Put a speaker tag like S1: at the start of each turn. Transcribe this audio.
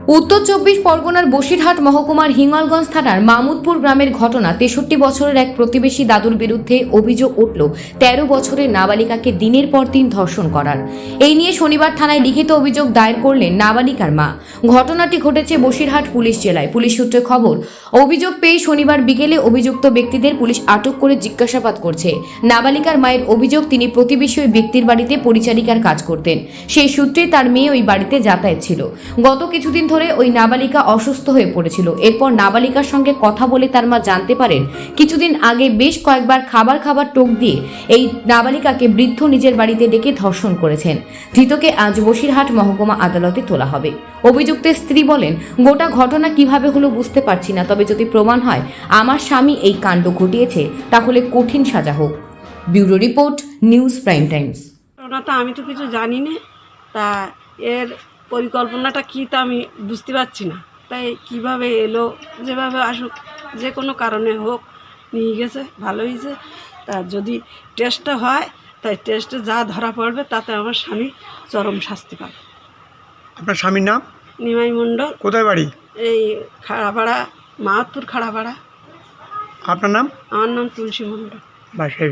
S1: উত্তর 24 পরগনার বসিরহাট মহকুমার হিঙ্গলগঞ্জ থানার মামুদপুর গ্রামের ঘটনা। 63 বছরের এক প্রতিবেশী দাদুর বিরুদ্ধে অভিযোগ উঠল 13 বছরের নাবালিকাকে দিনের পর দিন ধর্ষণ করার। এই নিয়ে শনিবার থানায় লিখিত অভিযোগ দায়ের করলেন নাবালিকার মা। ঘটনাটি ঘটেছে বসিরহাট পুলিশ জেলায়। পুলিশ সূত্রে খবর, অভিযোগ পেয়ে শনিবার বিকেলে অভিযুক্ত ব্যক্তিদের পুলিশ আটক করে জিজ্ঞাসাবাদ করছে। নাবালিকার মায়ের অভিযোগ, তিনি প্রতিবেশী ওই ব্যক্তির বাড়িতে পরিচারিকার কাজ করতেন। সেই সূত্রে তার মেয়ে ওই বাড়িতে যাতায়াত ছিল। গত কিছুদিন ধরে ওই নাবালিকা অসুস্থ হয়ে পড়েছিল। এরপর নাবালিকার সঙ্গে কথা বলে তার মা জানতে পারেন কিছুদিন আগে বেশ কয়েকবার খাবার টোক দিয়ে এই নাবালিকাকে বৃদ্ধ নিজের বাড়িতে ডেকে ধর্ষণ করেছেন। ধৃতকে আজ বসিরহাট মহকুমা আদালতে তোলা হবে। অভিযুক্তের স্ত্রী বলেন, গোটা ঘটনা কিভাবে হলো বুঝতে পারছি না, তবে যদি প্রমাণ হয় আমার স্বামী এই কাণ্ড ঘটিয়েছে তাহলে কঠিন সাজা হোক। Bureau report, news prime Times.
S2: ওটা তো আমি তো কিছু জানি না, তা এর পরিকল্পনাটা কী তা আমি বুঝতে পারছি না। তাই কিভাবে এলো, যেভাবে আসুক, যে কোনো কারণে হোক, নিয়ে গেছে, ভালো হয়েছে। তা যদি টেস্টটা হয়, তাই টেস্টে যা ধরা পড়বে তাতে আমার স্বামী চরম শাস্তি পাবে।
S3: আপনার স্বামীর নাম?
S2: নিমাই মণ্ডল।
S3: কোথায় বাড়ি?
S2: এই খাড়াপাড়া, মাহাতপুর খাড়াপাড়া।
S3: আপনার নাম?
S2: আমার নাম তুলসী মণ্ডল।
S3: বাসায়